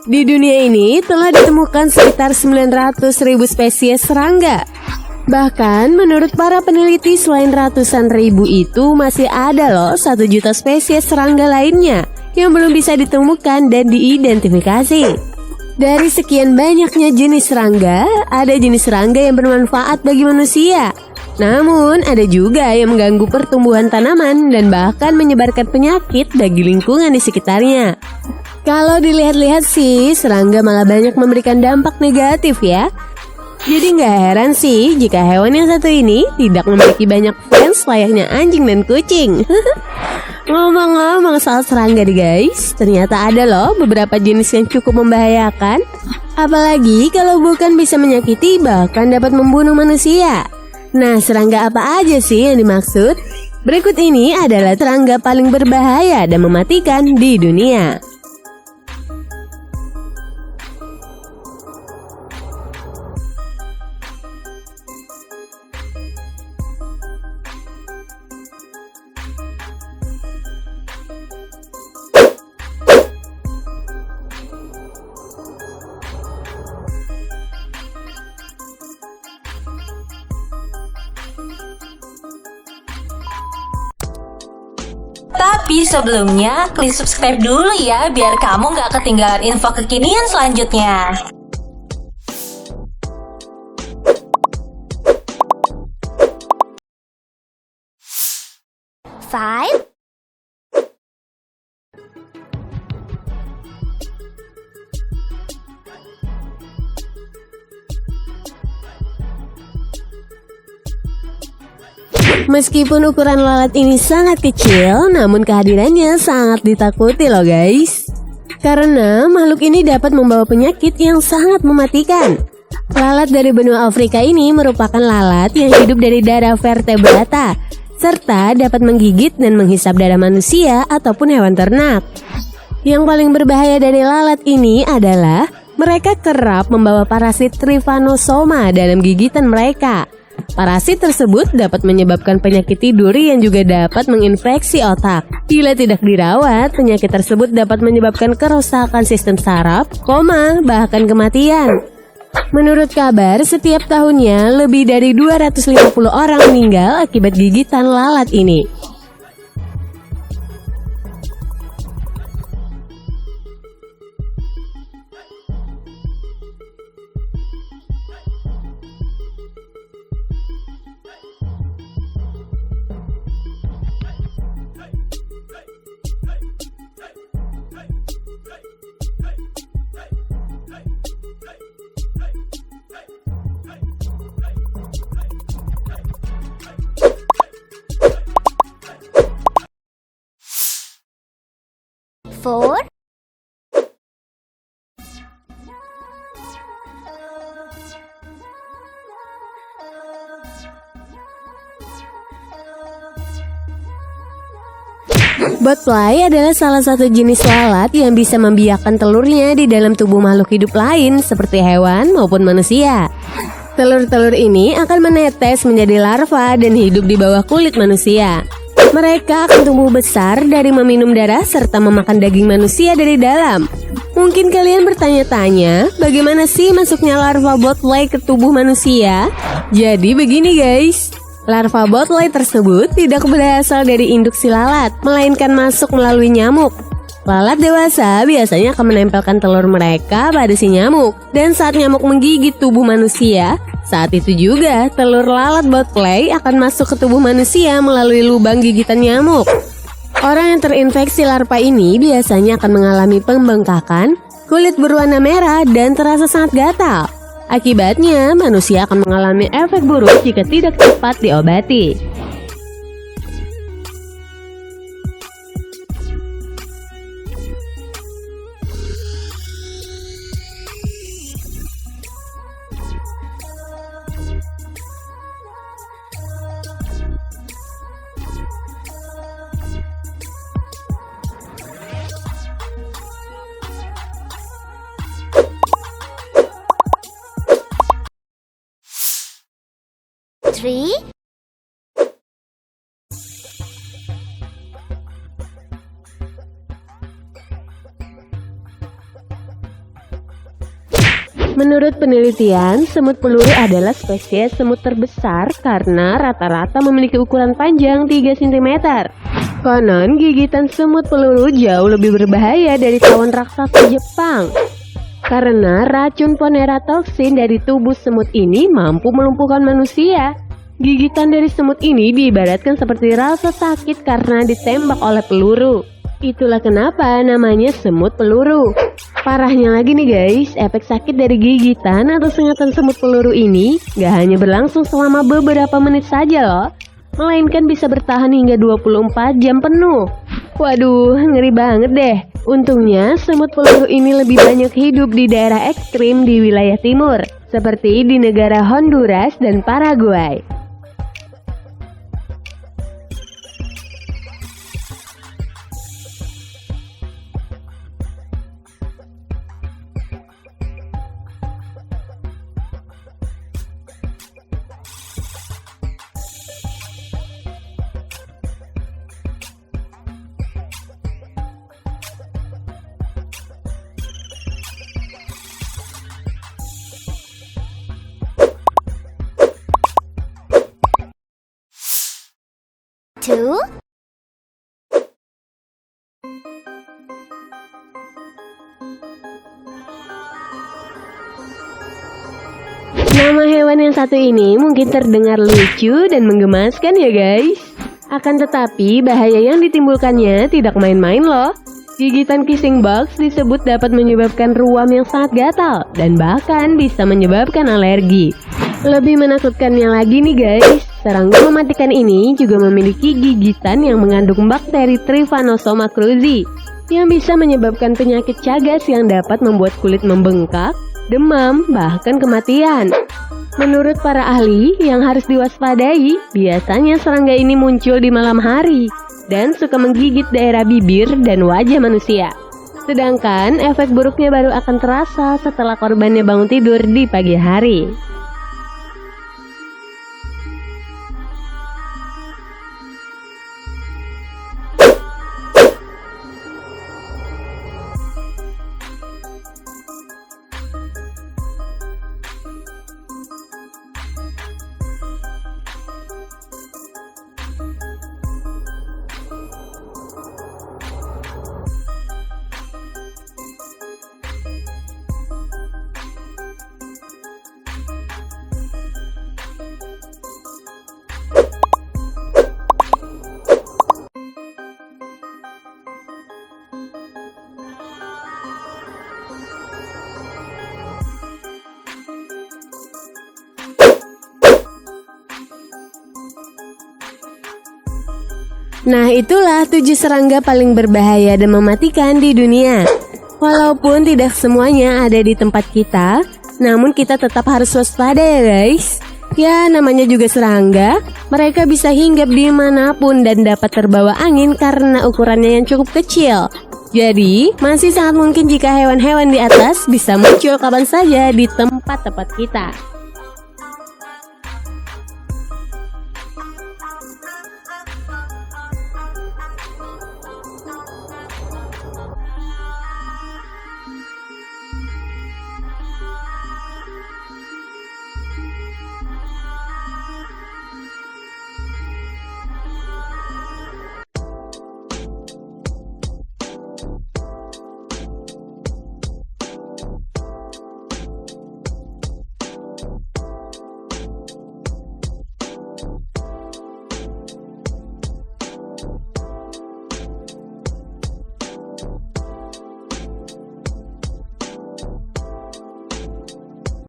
Di dunia ini telah ditemukan sekitar 900.000 spesies serangga. Bahkan menurut para peneliti selain ratusan ribu itu masih ada loh 1 juta spesies serangga lainnya yang belum bisa ditemukan dan diidentifikasi. Dari sekian banyaknya jenis serangga, ada jenis serangga yang bermanfaat bagi manusia. Namun ada juga yang mengganggu pertumbuhan tanaman dan bahkan menyebarkan penyakit bagi lingkungan di sekitarnya. Kalau dilihat-lihat sih, serangga malah banyak memberikan dampak negatif ya. Jadi nggak heran sih jika hewan yang satu ini tidak memiliki banyak fans layaknya anjing dan kucing. Ngomong-ngomong soal serangga nih guys, ternyata ada loh beberapa jenis yang cukup membahayakan. Apalagi kalau bukan bisa menyakiti bahkan dapat membunuh manusia. Nah, serangga apa aja sih yang dimaksud? Berikut ini adalah serangga paling berbahaya dan mematikan di dunia. Tapi sebelumnya, klik subscribe dulu ya, biar kamu nggak ketinggalan info kekinian selanjutnya. Five, Meskipun ukuran lalat ini sangat kecil, namun kehadirannya sangat ditakuti loh guys. Karena makhluk ini dapat membawa penyakit yang sangat mematikan. Lalat dari benua Afrika ini merupakan lalat yang hidup dari darah vertebrata, serta dapat menggigit dan menghisap darah manusia ataupun hewan ternak. Yang paling berbahaya dari lalat ini adalah mereka kerap membawa parasit Trypanosoma dalam gigitan mereka. Parasit tersebut dapat menyebabkan penyakit tidur yang juga dapat menginfeksi otak. Bila tidak dirawat, penyakit tersebut dapat menyebabkan kerusakan sistem saraf, koma, bahkan kematian. Menurut kabar, setiap tahunnya lebih dari 250 orang meninggal akibat gigitan lalat ini. four, Botfly adalah salah satu jenis lalat yang bisa membiakkan telurnya di dalam tubuh makhluk hidup lain seperti hewan maupun manusia. Telur-telur ini akan menetes menjadi larva dan hidup di bawah kulit manusia. Mereka akan tumbuh besar dari meminum darah serta memakan daging manusia dari dalam. Mungkin kalian bertanya-tanya, bagaimana sih masuknya larva botfly ke tubuh manusia? Jadi begini guys. Larva botfly tersebut tidak berasal dari induk si lalat, melainkan masuk melalui nyamuk. Lalat dewasa biasanya akan menempelkan telur mereka pada si nyamuk. Dan saat nyamuk menggigit tubuh manusia, saat itu juga telur lalat botfly akan masuk ke tubuh manusia melalui lubang gigitan nyamuk. Orang yang terinfeksi larva ini biasanya akan mengalami pembengkakan, kulit berwarna merah, dan terasa sangat gatal. Akibatnya, manusia akan mengalami efek buruk jika tidak cepat diobati. three, Menurut penelitian, semut peluru adalah spesies semut terbesar karena rata-rata memiliki ukuran panjang 3 cm. Konon, gigitan semut peluru jauh lebih berbahaya dari tawon raksasa Jepang. Karena racun poneratoksin dari tubuh semut ini mampu melumpuhkan manusia. Gigitan dari semut ini diibaratkan seperti rasa sakit karena ditembak oleh peluru. Itulah kenapa namanya semut peluru. Parahnya lagi nih guys, efek sakit dari gigitan atau sengatan semut peluru ini gak hanya berlangsung selama beberapa menit saja loh, melainkan bisa bertahan hingga 24 jam penuh. Waduh, ngeri banget deh. Untungnya semut peluru ini lebih banyak hidup di daerah ekstrim di wilayah timur, seperti di negara Honduras dan Paraguay. Two. Nama hewan yang satu ini mungkin terdengar lucu dan menggemaskan ya guys. Akan tetapi bahaya yang ditimbulkannya tidak main-main loh. Gigitan kissing box disebut dapat menyebabkan ruam yang sangat gatal dan bahkan bisa menyebabkan alergi. Lebih menakutkannya lagi nih guys, serangga mematikan ini juga memiliki gigitan yang mengandung bakteri Trypanosoma cruzi yang bisa menyebabkan penyakit cagas yang dapat membuat kulit membengkak, demam, bahkan kematian. Menurut para ahli, yang harus diwaspadai, biasanya serangga ini muncul di malam hari dan suka menggigit daerah bibir dan wajah manusia. Sedangkan efek buruknya baru akan terasa setelah korbannya bangun tidur di pagi hari. Nah, itulah 7 serangga paling berbahaya dan mematikan di dunia. Walaupun tidak semuanya ada di tempat kita, namun kita tetap harus waspada ya guys. Ya, namanya juga serangga, mereka bisa hinggap dimanapun dan dapat terbawa angin karena ukurannya yang cukup kecil. Jadi, masih sangat mungkin jika hewan-hewan di atas bisa muncul kapan saja di tempat-tempat kita.